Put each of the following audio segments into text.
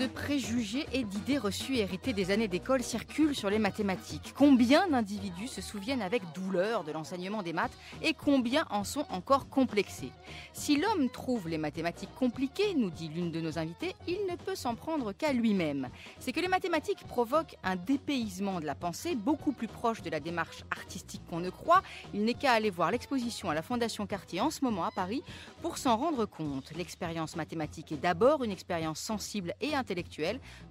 de préjugés et d'idées reçues héritées des années d'école circulent sur les mathématiques. Combien d'individus se souviennent avec douleur de l'enseignement des maths et combien en sont encore complexés? Si l'homme trouve les mathématiques compliquées, nous dit l'une de nos invitées, il ne peut s'en prendre qu'à lui-même. C'est que les mathématiques provoquent un dépaysement de la pensée beaucoup plus proche de la démarche artistique qu'on ne croit. Il n'est qu'à aller voir l'exposition à la Fondation Cartier en ce moment à Paris pour s'en rendre compte. L'expérience mathématique est d'abord une expérience sensible et intellectuelle.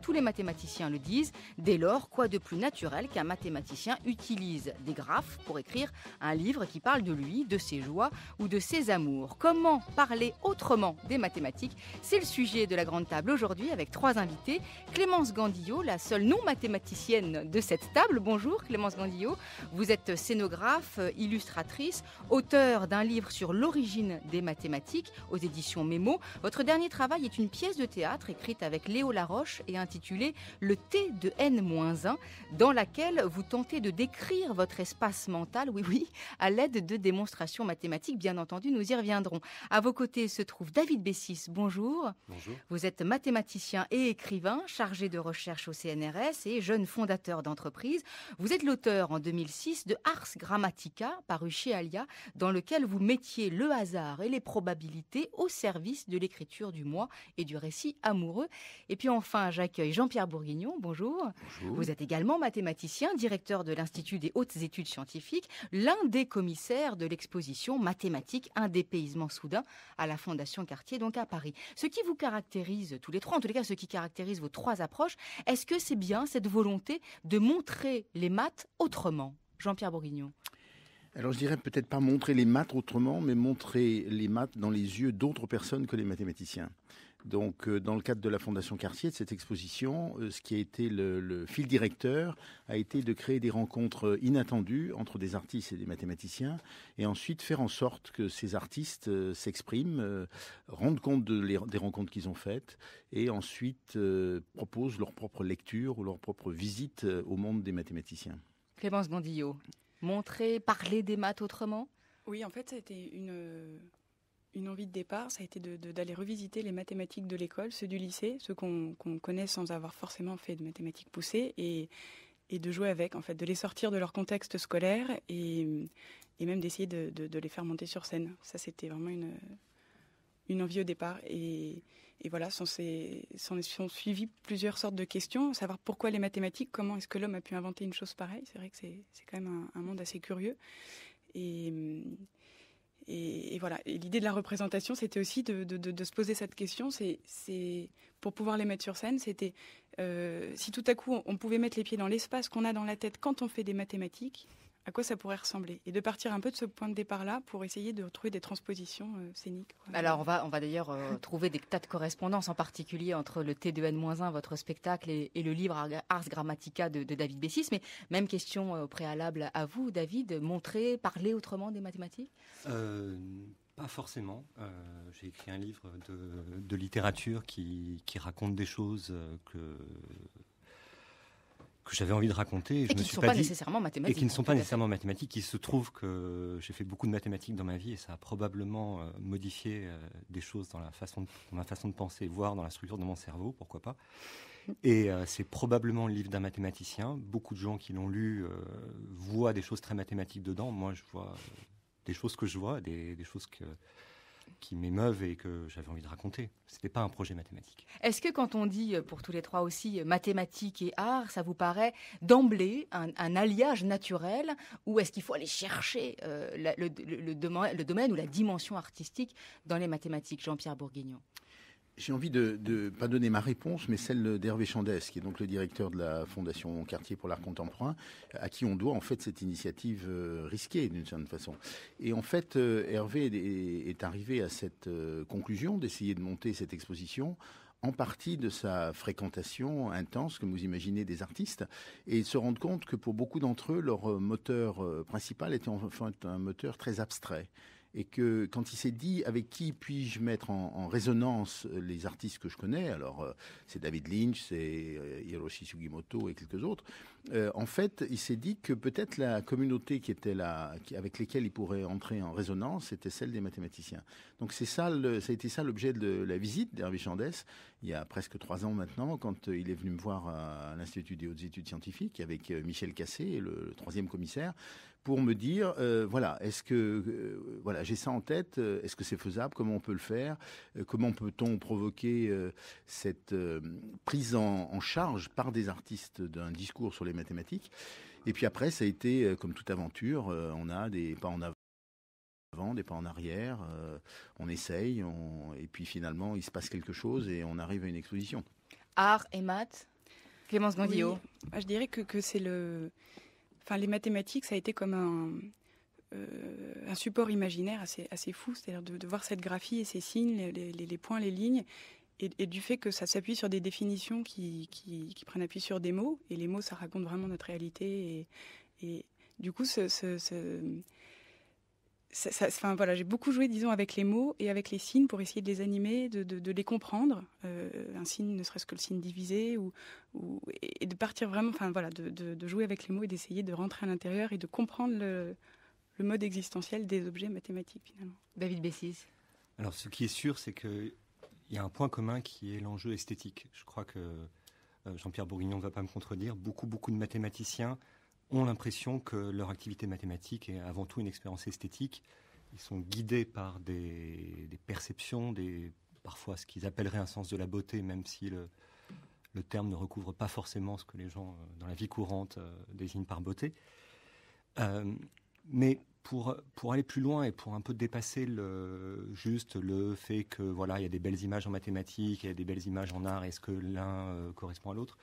Tous les mathématiciens le disent. Dès lors, quoi de plus naturel qu'un mathématicien utilise des graphes pour écrire un livre qui parle de lui, de ses joies ou de ses amours. Comment parler autrement des mathématiques? C'est le sujet de la grande table aujourd'hui avec trois invités. Clémence Gandillot, la seule non-mathématicienne de cette table. Bonjour Clémence Gandillot. Vous êtes scénographe, illustratrice, auteure d'un livre sur l'origine des mathématiques aux éditions Mémo. Votre dernier travail est une pièce de théâtre écrite avec Léo Laroche et intitulée Le T de N-1, dans laquelle vous tentez de décrire votre espace mental, oui, à l'aide de démonstrations mathématiques. Bien entendu, nous y reviendrons. À vos côtés se trouve David Bessis. Bonjour. Bonjour. Vous êtes mathématicien et écrivain, chargé de recherche au CNRS et jeune fondateur d'entreprise. Vous êtes l'auteur en 2006 de Ars Grammatica, paru chez Alia, dans lequel vous mettiez le hasard et les probabilités au service de l'écriture du moi et du récit amoureux. Et puis enfin, j'accueille Jean-Pierre Bourguignon. Bonjour. Bonjour. Vous êtes également mathématicien, directeur de l'Institut des hautes études scientifiques, l'un des commissaires de l'exposition Mathématiques, un dépaysement soudain à la Fondation Cartier, donc à Paris. Ce qui vous caractérise tous les trois, en tous les cas ce qui caractérise vos trois approches, est-ce que c'est bien cette volonté de montrer les maths autrement? Jean-Pierre Bourguignon. Alors je dirais peut-être pas montrer les maths autrement, mais montrer les maths dans les yeux d'autres personnes que les mathématiciens. Donc dans le cadre de la Fondation Cartier, de cette exposition, ce qui a été le fil directeur a été de créer des rencontres inattendues entre des artistes et des mathématiciens et ensuite faire en sorte que ces artistes s'expriment, rendent compte des rencontres qu'ils ont faites et ensuite proposent leur propre lecture ou leur propre visite au monde des mathématiciens. Clémence Gandillot. Montrer, parler des maths autrement? Oui, en fait, ça a été une envie de départ. Ça a été d'aller revisiter les mathématiques de l'école, ceux du lycée, ceux qu'on connaît sans avoir forcément fait de mathématiques poussées, et de jouer avec, en fait, de les sortir de leur contexte scolaire et même d'essayer de les faire monter sur scène. Ça, c'était vraiment une envie au départ. Et voilà, s'en sont suivies plusieurs sortes de questions, savoir pourquoi les mathématiques, comment est-ce que l'homme a pu inventer une chose pareille. C'est vrai que c'est quand même un monde assez curieux. Et voilà. Et l'idée de la représentation, c'était aussi de se poser cette question. C'est pour pouvoir les mettre sur scène, c'était si tout à coup on pouvait mettre les pieds dans l'espace qu'on a dans la tête quand on fait des mathématiques, à quoi ça pourrait ressembler, et de partir un peu de ce point de départ-là pour essayer de trouver des transpositions scéniques. Quoi. Alors on va d'ailleurs trouver des tas de correspondances, en particulier entre le T de N-1, votre spectacle, et le livre Ars Grammatica de David Bessis. Mais même question au préalable à vous, David, montrer, parler autrement des mathématiques? Pas forcément. J'ai écrit un livre de littérature qui raconte des choses que j'avais envie de raconter. Et qui ne sont pas nécessairement mathématiques. Et qui ne sont pas nécessairement mathématiques. Il se trouve que j'ai fait beaucoup de mathématiques dans ma vie et ça a probablement modifié des choses dans ma façon de penser, voire dans la structure de mon cerveau, pourquoi pas. Et c'est probablement le livre d'un mathématicien. Beaucoup de gens qui l'ont lu voient des choses très mathématiques dedans. Moi, je vois des choses que je vois, des choses qui m'émeuvent et que j'avais envie de raconter. C'était pas un projet mathématique. Est-ce que quand on dit, pour tous les trois aussi, mathématiques et art, ça vous paraît d'emblée un alliage naturel, ou est-ce qu'il faut aller chercher le domaine ou la dimension artistique dans les mathématiques? Jean-Pierre Bourguignon. J'ai envie de pas donner ma réponse, mais celle d'Hervé Chandès, qui est donc le directeur de la Fondation Cartier pour l'art contemporain, à qui on doit en fait cette initiative risquée d'une certaine façon. Et en fait, Hervé est arrivé à cette conclusion d'essayer de monter cette exposition en partie de sa fréquentation intense, comme vous imaginez, des artistes, et se rendre compte que pour beaucoup d'entre eux, leur moteur principal était en fait un moteur très abstrait. et que quand il s'est dit avec qui puis-je mettre en résonance les artistes que je connais, alors c'est David Lynch, c'est Hiroshi Sugimoto et quelques autres, en fait, il s'est dit que peut-être la communauté qui était là, avec lesquelles il pourrait entrer en résonance, c'était celle des mathématiciens. Donc c'est ça, ça a été ça l'objet de la visite d'Hervé Chandès, il y a presque 3 ans maintenant, quand il est venu me voir à l'Institut des hautes études scientifiques avec Michel Cassé, le 3e commissaire, pour me dire, voilà, est-ce que, voilà, j'ai ça en tête, est-ce que c'est faisable, comment on peut le faire, comment peut-on provoquer cette prise en charge par des artistes d'un discours sur les mathématiques. Et puis après, ça a été, comme toute aventure, on a des pas en avant, des pas en arrière, on essaye, et puis finalement, il se passe quelque chose et on arrive à une exposition. Art et maths, Clémence Gandillot. Oui, je dirais que c'est les mathématiques, ça a été comme un support imaginaire assez fou, c'est-à-dire de voir cette graphie et ces signes, les points, les lignes, et du fait que ça s'appuie sur des définitions qui prennent appui sur des mots, et les mots, ça raconte vraiment notre réalité, et du coup, j'ai beaucoup joué, disons, avec les mots et avec les signes pour essayer de les animer, de les comprendre. Un signe, ne serait-ce que le signe divisé, et de partir vraiment, de jouer avec les mots et d'essayer de rentrer à l'intérieur et de comprendre le mode existentiel des objets mathématiques, finalement. David Bessis. Alors, ce qui est sûr, c'est qu'il y a un point commun qui est l'enjeu esthétique. Je crois que Jean-Pierre Bourguignon ne va pas me contredire. Beaucoup de mathématiciens ont l'impression que leur activité mathématique est avant tout une expérience esthétique. Ils sont guidés par des perceptions, parfois ce qu'ils appelleraient un sens de la beauté, même si le terme ne recouvre pas forcément ce que les gens, dans la vie courante, désignent par beauté. Mais pour aller plus loin et pour un peu dépasser le fait que voilà, il y a des belles images en mathématiques, il y a des belles images en art, est-ce que l'un correspond à l'autre?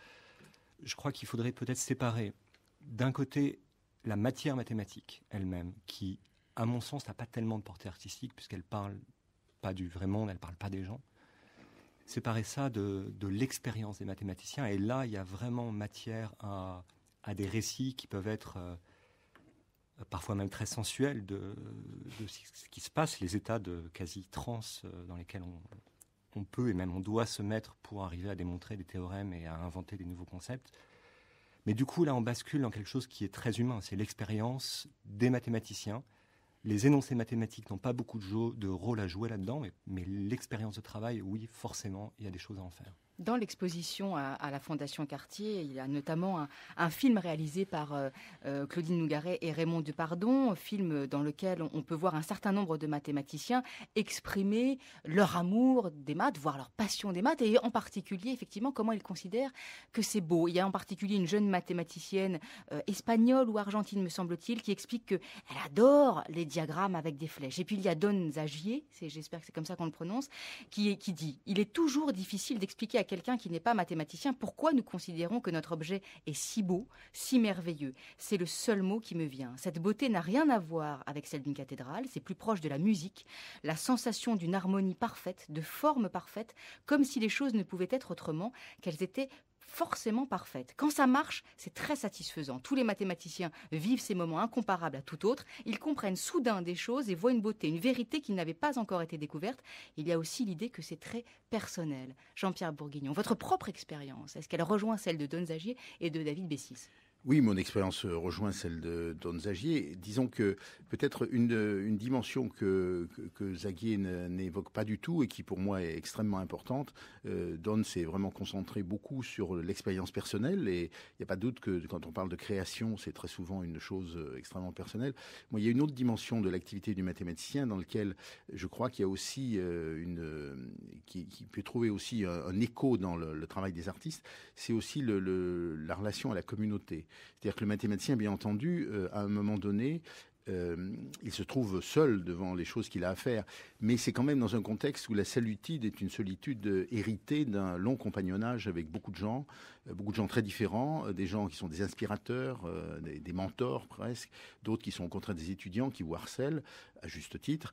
Je crois qu'il faudrait peut-être séparer d'un côté la matière mathématique elle-même, qui, à mon sens, n'a pas tellement de portée artistique, puisqu'elle parle pas du vrai monde, elle parle pas des gens. Séparer ça de l'expérience des mathématiciens, et là, il y a vraiment matière à des récits qui peuvent être parfois même très sensuels de ce qui se passe, les états de quasi-transe dans lesquels on peut et même on doit se mettre pour arriver à démontrer des théorèmes et à inventer des nouveaux concepts. Mais du coup, là, on bascule dans quelque chose qui est très humain. C'est l'expérience des mathématiciens. Les énoncés mathématiques n'ont pas beaucoup de rôle à jouer là-dedans, mais l'expérience de travail, oui, forcément, il y a des choses à en faire. Dans l'exposition à la Fondation Cartier, il y a notamment un film réalisé par Claudine Nougaret et Raymond Depardon, film dans lequel on peut voir un certain nombre de mathématiciens exprimer leur amour des maths, voire leur passion des maths, et en particulier, effectivement, comment ils considèrent que c'est beau. Il y a en particulier une jeune mathématicienne espagnole ou argentine, me semble-t-il, qui explique qu'elle adore les diagrammes avec des flèches. Et puis il y a Don Zagier, j'espère que c'est comme ça qu'on le prononce, qui dit « Il est toujours difficile d'expliquer à quelqu'un qui n'est pas mathématicien pourquoi nous considérons que notre objet est si beau, si merveilleux. C'est le seul mot qui me vient. Cette beauté n'a rien à voir avec celle d'une cathédrale, c'est plus proche de la musique, la sensation d'une harmonie parfaite, de forme parfaite, comme si les choses ne pouvaient être autrement, qu'elles étaient forcément parfaite. Quand ça marche, c'est très satisfaisant. Tous les mathématiciens vivent ces moments incomparables à tout autre. Ils comprennent soudain des choses et voient une beauté, une vérité qui n'avait pas encore été découverte. Il y a aussi l'idée que c'est très personnel. Jean-Pierre Bourguignon, votre propre expérience, est-ce qu'elle rejoint celle de Don Zagier et de David Bessis ? Oui, mon expérience rejoint celle de Don Zagier. Disons que peut-être une dimension que Zagier n'évoque pas du tout et qui pour moi est extrêmement importante. Don s'est vraiment concentré beaucoup sur l'expérience personnelle et il n'y a pas de doute que quand on parle de création, c'est très souvent une chose extrêmement personnelle. Moi, il y a une autre dimension de l'activité du mathématicien dans laquelle je crois qu'il y a aussi qui peut trouver aussi un écho dans le travail des artistes. C'est aussi la relation à la communauté. C'est-à-dire que le mathématicien, bien entendu, à un moment donné, il se trouve seul devant les choses qu'il a à faire. Mais c'est quand même dans un contexte où la solitude est une solitude héritée d'un long compagnonnage avec beaucoup de gens très différents, des gens qui sont des inspirateurs, des mentors presque, d'autres qui sont au contraire des étudiants qui vous harcèlent. à juste titre.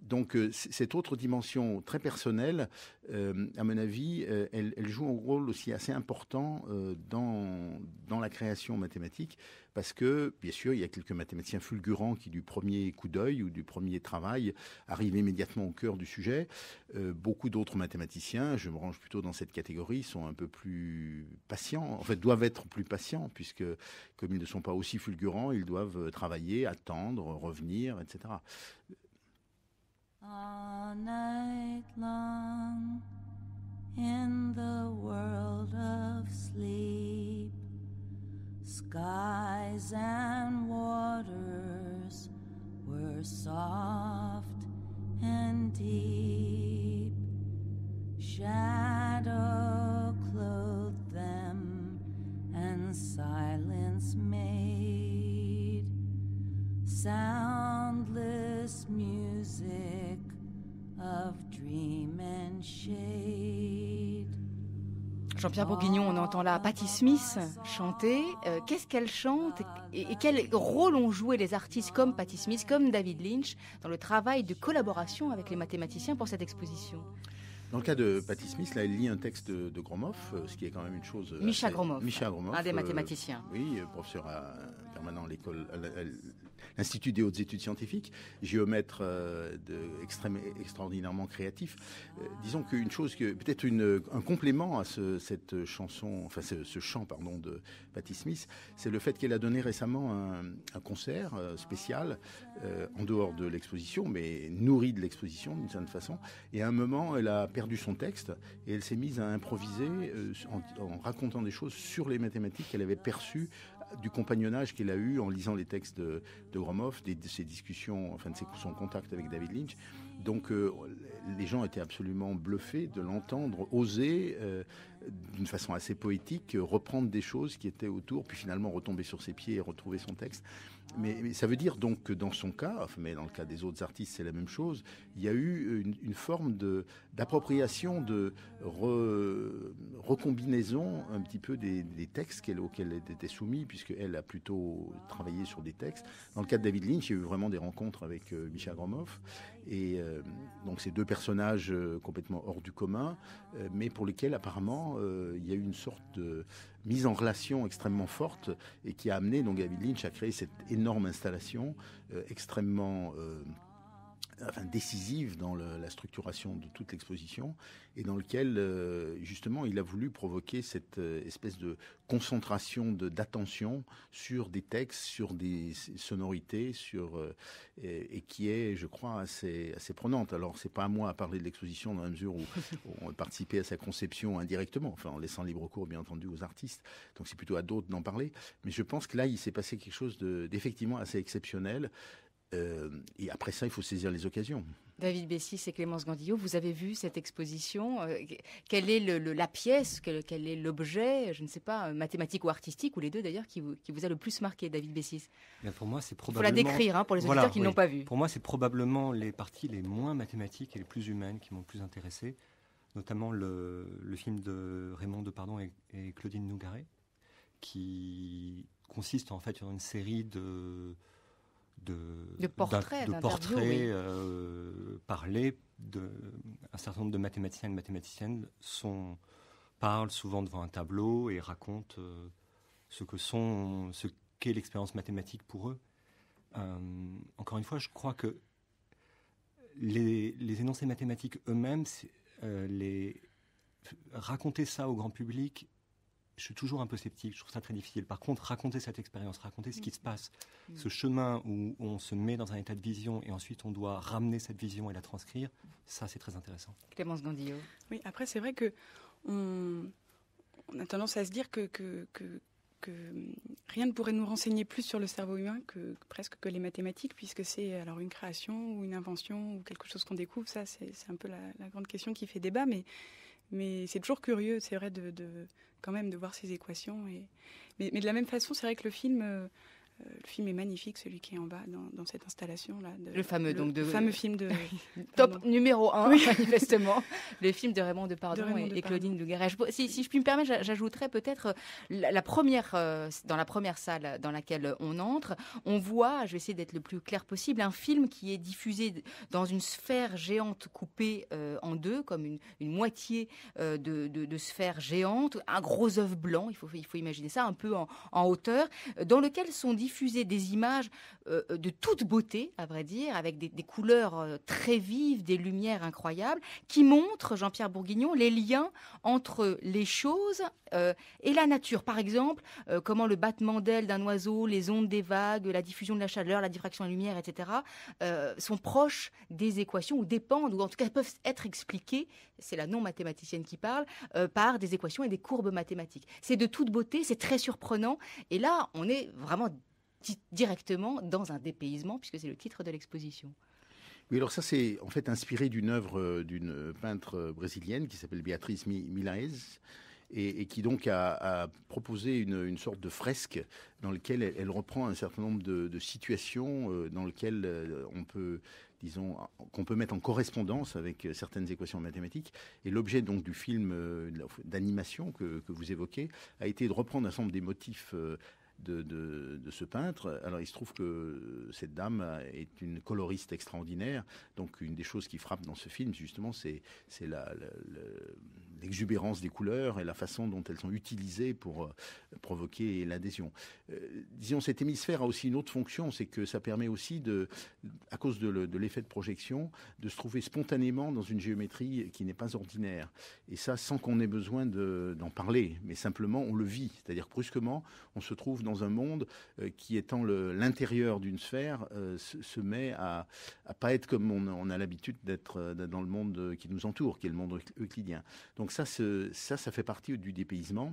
Donc cette autre dimension très personnelle, à mon avis, elle joue un rôle aussi assez important dans la création mathématique, parce que, bien sûr, il y a quelques mathématiciens fulgurants qui, du premier coup d'œil ou du premier travail, arrivent immédiatement au cœur du sujet. Beaucoup d'autres mathématiciens, je me range plutôt dans cette catégorie, sont un peu plus patients, en fait, doivent être plus patients, puisque, comme ils ne sont pas aussi fulgurants, ils doivent travailler, attendre, revenir, etc. All night long in the world of sleep, skies and waters were soft and deep. Shadow clothed them and silence made soundless music of dream and shade. Jean-Pierre Bourguignon, on entend là Patti Smith chanter. Qu'est-ce qu'elle chante et quel rôle ont joué les artistes comme Patti Smith, comme David Lynch, dans le travail de collaboration avec les mathématiciens pour cette exposition? Dans le cas de Patti Smith, là, elle lit un texte de Gromov, ce qui est quand même une chose... Misha Gromov, Gromov, un des mathématiciens. Oui, professeur permanent à l'école, à l'Institut des hautes études scientifiques, géomètre extraordinairement créatif. Disons qu'une chose, peut-être un complément à cette chanson, enfin ce chant, pardon, de Patti Smith, c'est le fait qu'elle a donné récemment un concert spécial en dehors de l'exposition, mais nourri de l'exposition d'une certaine façon. Et à un moment, elle a perdu son texte et elle s'est mise à improviser en racontant des choses sur les mathématiques qu'elle avait perçues du compagnonnage qu'elle a eu en lisant les textes de Gromov, de ses discussions, enfin de son contact avec David Lynch. Donc les gens étaient absolument bluffés de l'entendre oser, d'une façon assez poétique, reprendre des choses qui étaient autour, puis finalement retomber sur ses pieds et retrouver son texte. Mais ça veut dire donc que dans son cas, enfin, mais dans le cas des autres artistes, c'est la même chose, il y a eu une forme d'appropriation, de recombinaison un petit peu des textes auxquels elle était soumise, puisqu'elle a plutôt travaillé sur des textes. Dans le cas de David Lynch, il y a eu vraiment des rencontres avec Misha Gromov, et donc ces deux personnages complètement hors du commun, mais pour lesquels apparemment il y a eu une sorte de mise en relation extrêmement forte et qui a amené donc David Lynch à créer cette énorme installation extrêmement décisive dans la structuration de toute l'exposition, et dans lequel justement il a voulu provoquer cette espèce de concentration d'attention sur des textes, sur des sonorités, et qui est, je crois, assez prenante. Alors c'est pas à moi à parler de l'exposition dans la mesure où on a participé à sa conception indirectement, enfin en laissant libre cours bien entendu aux artistes, donc c'est plutôt à d'autres d'en parler, mais je pense que là il s'est passé quelque chose d'effectivement assez exceptionnel. Et après ça, il faut saisir les occasions. David Bessis et Clémence Gandillot, vous avez vu cette exposition. Quelle est la pièce, quel est l'objet, je ne sais pas, mathématique ou artistique, ou les deux d'ailleurs, qui vous a le plus marqué, David Bessis? Pour moi, c'est probablement... Il faut la décrire pour les auditeurs qui ne l'ont pas vue. Pour moi, c'est probablement les parties les moins mathématiques et les plus humaines qui m'ont le plus intéressé, notamment le film de Raymond Depardon et Claudine Nougaret, qui consiste en fait sur une série de portraits parlés un certain nombre de mathématiciens et de mathématiciennes parlent souvent devant un tableau et racontent ce qu'est l'expérience mathématique pour eux. Encore une fois, je crois que les énoncés mathématiques eux-mêmes, raconter ça au grand public, je suis toujours un peu sceptique, je trouve ça très difficile. Par contre, raconter cette expérience, raconter ce qui se passe, ce chemin où on se met dans un état de vision et ensuite on doit ramener cette vision et la transcrire, ça c'est très intéressant. Clémence Gandillot. Oui, après c'est vrai que on a tendance à se dire que rien ne pourrait nous renseigner plus sur le cerveau humain presque que les mathématiques, puisque c'est alors une création ou une invention ou quelque chose qu'on découvre. Ça, c'est un peu la grande question qui fait débat, mais c'est toujours curieux, c'est vrai, quand même de voir ces équations. Mais de la même façon, c'est vrai que le film Le film est magnifique, celui qui est en bas dans cette installation-là. Le fameux, le fameux film de... Top numéro 1, Oui. manifestement. Le film de Raymond Depardon De Raymond et Depardon. Claudine Lougueret. Si je puis me permettre, j'ajouterais peut-être la première, dans la première salle dans laquelle on entre, on voit, je vais essayer d'être le plus clair possible, un film qui est diffusé dans une sphère géante coupée en deux, comme une moitié de sphère géante, un gros œuf blanc, il faut imaginer ça, un peu en hauteur, dans lequel sont diffusées des images de toute beauté, à vrai dire, avec des couleurs très vives, des lumières incroyables, qui montrent, Jean-Pierre Bourguignon, les liens entre les choses et la nature. Par exemple, comment le battement d'ailes d'un oiseau, les ondes des vagues, la diffusion de la chaleur, la diffraction de la lumière, etc., sont proches des équations, ou dépendent, ou en tout cas peuvent être expliquées, c'est la non-mathématicienne qui parle, par des équations et des courbes mathématiques. C'est de toute beauté, c'est très surprenant, et là, on est vraiment directement dans un dépaysement, puisque c'est le titre de l'exposition. Oui, alors ça, c'est en fait inspiré d'une œuvre d'une peintre brésilienne qui s'appelle Beatriz Milaes et qui donc a proposé une sorte de fresque dans laquelle elle reprend un certain nombre de situations dans lesquelles on peut, disons, qu'on peut mettre en correspondance avec certaines équations mathématiques. Et l'objet donc du film d'animation que vous évoquez a été de reprendre un certain nombre des motifs de ce peintre. Alors il se trouve que cette dame est une coloriste extraordinaire, donc une des choses qui frappe dans ce film justement c'est l'exubérance des couleurs et la façon dont elles sont utilisées pour provoquer l'adhésion. Disons, cet hémisphère a aussi une autre fonction, c'est que ça permet aussi à cause de l'effet de projection, de se trouver spontanément dans une géométrie qui n'est pas ordinaire. Et ça, sans qu'on ait besoin d'en parler, mais simplement on le vit. C'est-à-dire que brusquement, on se trouve dans un monde qui, étant l'intérieur d'une sphère, se met à pas être comme on a l'habitude d'être dans le monde qui nous entoure, qui est le monde euclidien. Donc ça fait partie du dépaysement.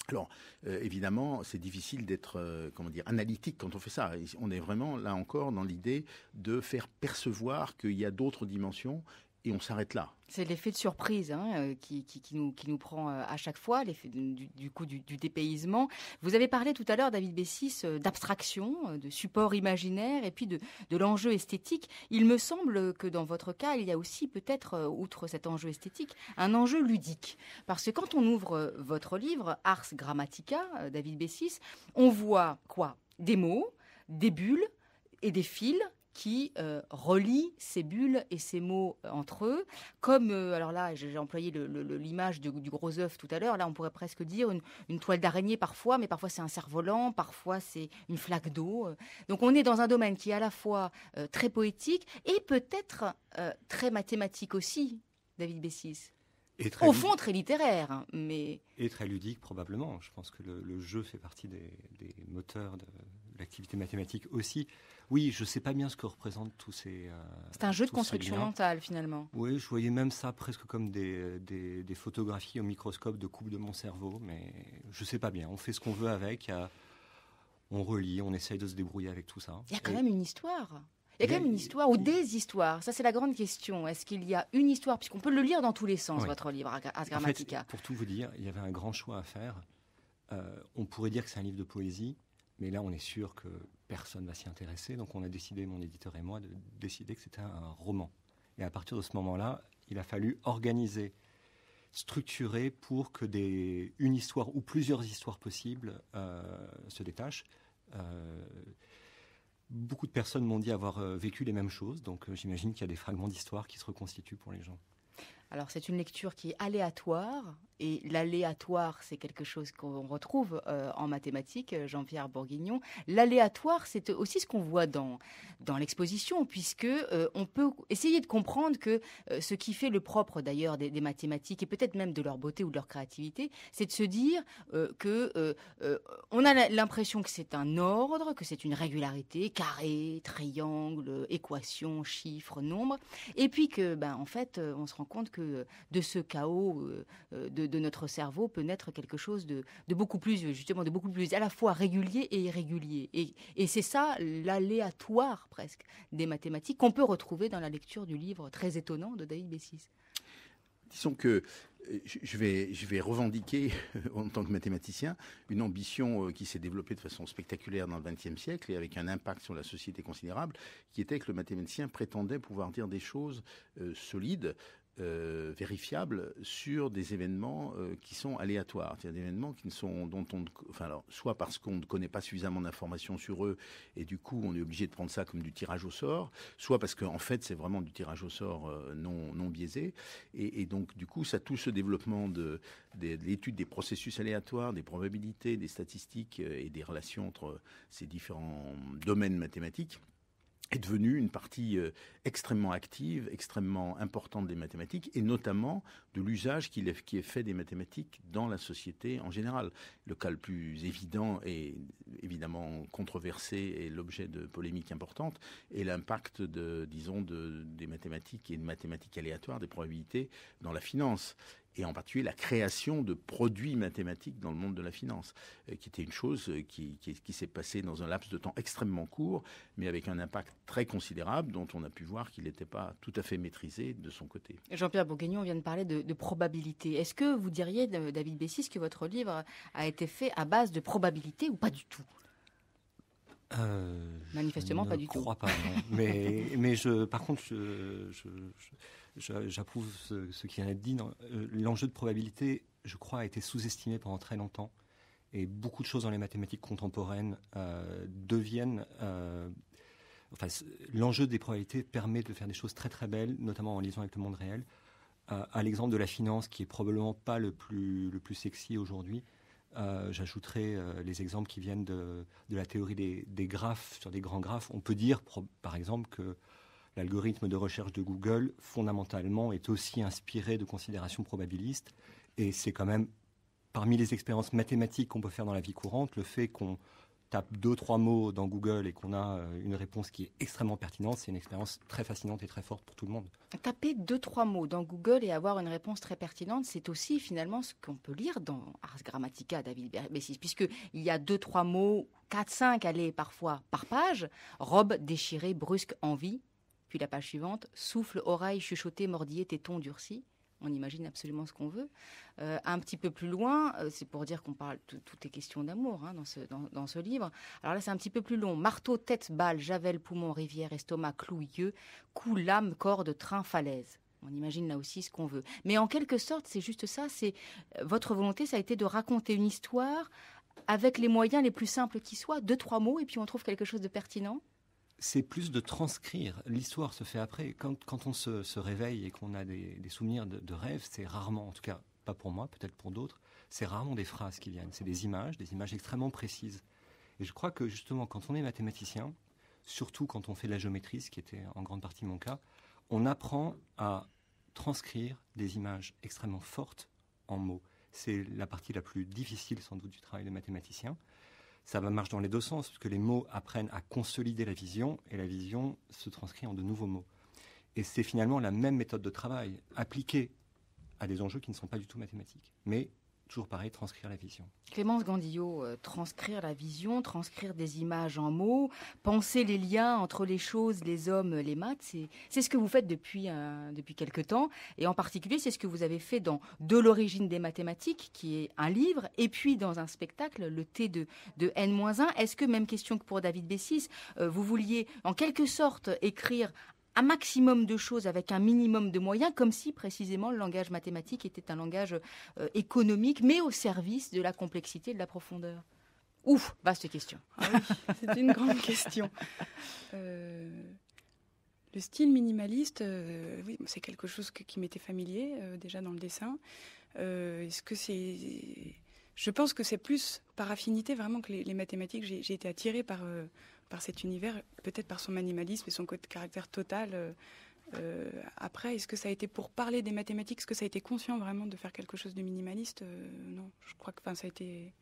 Alors, évidemment, c'est difficile d'être, analytique quand on fait ça. On est vraiment, là encore, dans l'idée de faire percevoir qu'il y a d'autres dimensions et on s'arrête là. C'est l'effet de surprise qui nous prend à chaque fois, l'effet du dépaysement. Vous avez parlé tout à l'heure, David Bessis, d'abstraction, de support imaginaire et puis de l'enjeu esthétique. Il me semble que dans votre cas, il y a aussi peut-être, outre cet enjeu esthétique, un enjeu ludique. Parce que quand on ouvre votre livre, Ars Grammatica, David Bessis, on voit quoi ? Des mots, des bulles et des fils qui relie ces bulles et ces mots entre eux, comme, alors là, j'ai employé l'image du gros œuf tout à l'heure, là on pourrait presque dire une toile d'araignée parfois, mais parfois c'est un cerf-volant, parfois c'est une flaque d'eau. Donc on est dans un domaine qui est à la fois très poétique et peut-être très mathématique aussi, David Bessis. Au fond, très littéraire, hein, mais... Et très ludique, probablement. Je pense que le jeu fait partie des moteurs de l'activité mathématique aussi. Oui, je ne sais pas bien ce que représentent tous ces... c'est un jeu de construction mentale, finalement. Oui, je voyais même ça presque comme des photographies au microscope de coupe de mon cerveau, mais je ne sais pas bien. On fait ce qu'on veut avec, on relit, on essaye de se débrouiller avec tout ça. Il y a quand même une histoire. Il y a quand même une histoire ou des histoires. Ça, c'est la grande question. Est-ce qu'il y a une histoire ? Puisqu'on peut le lire dans tous les sens, votre livre, Ars Grammatica. En fait, pour tout vous dire, il y avait un grand choix à faire. On pourrait dire que c'est un livre de poésie, mais là, on est sûr que personne ne va s'y intéresser. Donc, on a décidé, mon éditeur et moi, de décider que c'était un roman. Et à partir de ce moment-là, il a fallu organiser, structurer pour que une histoire ou plusieurs histoires possibles se détachent. Beaucoup de personnes m'ont dit avoir vécu les mêmes choses, donc j'imagine qu'il y a des fragments d'histoire qui se reconstituent pour les gens. Alors c'est une lecture qui est aléatoire, et l'aléatoire c'est quelque chose qu'on retrouve en mathématiques, Jean-Pierre Bourguignon. L'aléatoire c'est aussi ce qu'on voit dans l'exposition, puisque on peut essayer de comprendre que ce qui fait le propre d'ailleurs des mathématiques, et peut-être même de leur beauté ou de leur créativité, c'est de se dire on a l'impression que c'est un ordre, que c'est une régularité, carré, triangle, équation, chiffres, nombres, et puis que en fait on se rend compte que de ce chaos de notre cerveau peut naître quelque chose de beaucoup plus, justement, de beaucoup plus à la fois régulier et irrégulier. Et c'est ça l'aléatoire presque des mathématiques qu'on peut retrouver dans la lecture du livre très étonnant de David Bessis. Disons que je vais revendiquer, en tant que mathématicien, une ambition qui s'est développée de façon spectaculaire dans le XXe siècle et avec un impact sur la société considérable, qui était que le mathématicien prétendait pouvoir dire des choses solides, vérifiables sur des événements qui sont aléatoires, c'est-à-dire des événements qui ne sont, dont on, enfin alors, soit parce qu'on ne connaît pas suffisamment d'informations sur eux et du coup on est obligé de prendre ça comme du tirage au sort, soit parce qu'en fait c'est vraiment du tirage au sort non biaisé, et donc du coup ça touche ce développement de l'étude des processus aléatoires, des probabilités, des statistiques et des relations entre ces différents domaines mathématiques, est devenue une partie extrêmement active, extrêmement importante des mathématiques, et notamment de l'usage qui est fait des mathématiques dans la société en général. Le cas le plus évident et évidemment controversé et l'objet de polémiques importantes est l'impact des mathématiques et de mathématiques aléatoires, des probabilités dans la finance, et en particulier la création de produits mathématiques dans le monde de la finance, qui était une chose qui s'est passée dans un laps de temps extrêmement court, mais avec un impact très considérable, dont on a pu voir qu'il n'était pas tout à fait maîtrisé de son côté. Jean-Pierre Bourguignon, on vient de parler de probabilité. Est-ce que vous diriez, David Bessis, que votre livre a été fait à base de probabilité ou pas du tout ? Manifestement pas du tout. Je ne crois pas, non. mais par contre, j'approuve ce qui vient d'être dit. L'enjeu de probabilité, je crois, a été sous-estimé pendant très longtemps. Et beaucoup de choses dans les mathématiques contemporaines deviennent... l'enjeu des probabilités permet de faire des choses très très belles, notamment en liaison avec le monde réel. À l'exemple de la finance, qui est probablement pas le plus sexy aujourd'hui, j'ajouterai les exemples qui viennent de la théorie des graphes, sur des grands graphes. On peut dire, par exemple, que l'algorithme de recherche de Google, fondamentalement, est aussi inspiré de considérations probabilistes. Et c'est quand même, parmi les expériences mathématiques qu'on peut faire dans la vie courante, le fait qu'on tape 2-3 mots dans Google et qu'on a une réponse qui est extrêmement pertinente, c'est une expérience très fascinante et très forte pour tout le monde. Taper 2-3 mots dans Google et avoir une réponse très pertinente, c'est aussi finalement ce qu'on peut lire dans Ars Grammatica, David Bessis, puisqu'il y a 2-3 mots, 4-5 allez parfois par page, robe déchirée, brusque, envie, puis la page suivante, souffle, oreille, chuchoté, mordillé, téton, durci. On imagine absolument ce qu'on veut. Un petit peu plus loin, c'est pour dire qu'on parle, tout est question d'amour dans ce livre. Alors là, c'est un petit peu plus long. Marteau, tête, balle, javel, poumon, rivière, estomac, clou, yeux, cou, lame, corde, train, falaise. On imagine là aussi ce qu'on veut. Mais en quelque sorte, c'est juste ça. C'est votre volonté, ça a été de raconter une histoire avec les moyens les plus simples qui soient, 2-3 mots, et puis on trouve quelque chose de pertinent. C'est plus de transcrire. L'histoire se fait après. Quand on se réveille et qu'on a des souvenirs de rêves, c'est rarement, en tout cas pas pour moi, peut-être pour d'autres, c'est rarement des phrases qui viennent. C'est des images extrêmement précises. Et je crois que justement, quand on est mathématicien, surtout quand on fait de la géométrie, ce qui était en grande partie mon cas, on apprend à transcrire des images extrêmement fortes en mots. C'est la partie la plus difficile sans doute du travail de mathématicien. Ça marche dans les deux sens, parce que les mots apprennent à consolider la vision, et la vision se transcrit en de nouveaux mots. Et c'est finalement la même méthode de travail, appliquée à des enjeux qui ne sont pas du tout mathématiques. Mais, toujours pareil, transcrire la vision. Clémence Gandillot, transcrire la vision, transcrire des images en mots, penser les liens entre les choses, les hommes, les maths, c'est ce que vous faites depuis quelque temps. Et en particulier, c'est ce que vous avez fait dans De l'origine des mathématiques, qui est un livre, et puis dans un spectacle, le T de N-1. Est-ce que, même question que pour David Bessis, vous vouliez en quelque sorte écrire un maximum de choses avec un minimum de moyens, comme si précisément le langage mathématique était un langage économique, mais au service de la complexité et de la profondeur? Ouf, vaste question. Ah oui, c'est une grande question. Le style minimaliste, oui, c'est quelque chose qui m'était familier déjà dans le dessin. Est-ce que c'est... Je pense que c'est plus par affinité vraiment que les mathématiques. J'ai été attirée par cet univers, peut-être par son minimalisme et son caractère total. Après, est-ce que ça a été pour parler des mathématiques? Est-ce que ça a été conscient vraiment de faire quelque chose de minimaliste? Non, je crois que c'était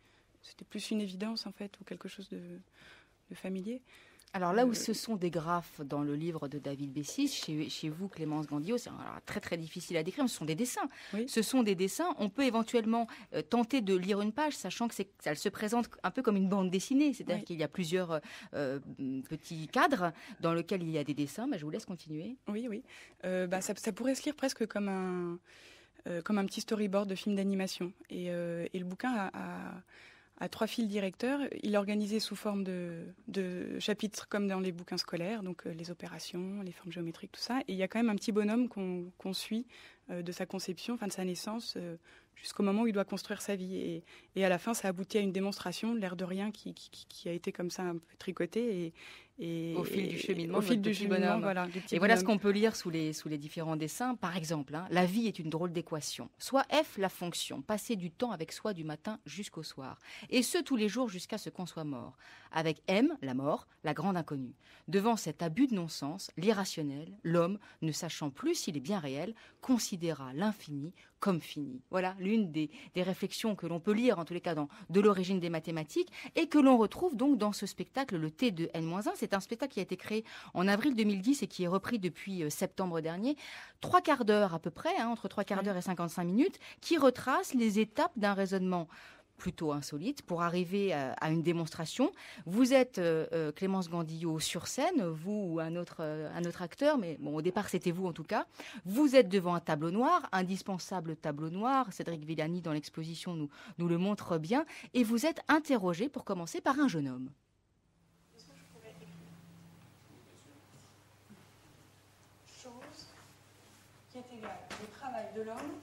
plus une évidence en fait, ou quelque chose de familier. Alors là où ce sont des graphes dans le livre de David Bessis, chez vous, Clémence Gandillot, c'est très très difficile à décrire, ce sont des dessins. Oui. Ce sont des dessins, on peut éventuellement tenter de lire une page, sachant que ça se présente un peu comme une bande dessinée, c'est-à-dire qu'il y a plusieurs petits cadres dans lesquels il y a des dessins. Je vous laisse continuer. Oui. Ça pourrait se lire presque comme comme un petit storyboard de film d'animation. Et le bouquin a 3 fils directeurs. Il est organisé sous forme de chapitres comme dans les bouquins scolaires, donc les opérations, les formes géométriques, tout ça. Et il y a quand même un petit bonhomme qu'on suit de sa conception, de sa naissance, jusqu'au moment où il doit construire sa vie. Et à la fin, ça aboutit à une démonstration, l'air de rien, qui a été comme ça un peu tricotée. Au fil du cheminement, au fil du cheminement, voilà. Et voilà ce qu'on peut lire sous les différents dessins. Par exemple, la vie est une drôle d'équation. Soit F, la fonction, passer du temps avec soi du matin jusqu'au soir. Et ce, tous les jours jusqu'à ce qu'on soit mort. Avec M, la mort, la grande inconnue. Devant cet abus de non-sens, l'irrationnel, l'homme, ne sachant plus s'il est bien réel, considéra l'infini comme fini. Voilà l'une des réflexions que l'on peut lire, en tous les cas, de l'origine des mathématiques, et que l'on retrouve donc dans ce spectacle, le T de N-1. C'est un spectacle qui a été créé en avril 2010 et qui est repris depuis septembre dernier. 3/4 d'heure à peu près, entre 3/4 d'heure et 55 minutes, qui retrace les étapes d'un raisonnement plutôt insolite pour arriver à une démonstration. Vous êtes Clémence Gandillot sur scène, vous ou un autre acteur, mais bon, au départ c'était vous en tout cas. Vous êtes devant un tableau noir, indispensable tableau noir. Cédric Villani dans l'exposition nous le montre bien. Et vous êtes interrogé pour commencer par un jeune homme. Est-ce que je pourrais écrire chose qui est égale au travail de l'homme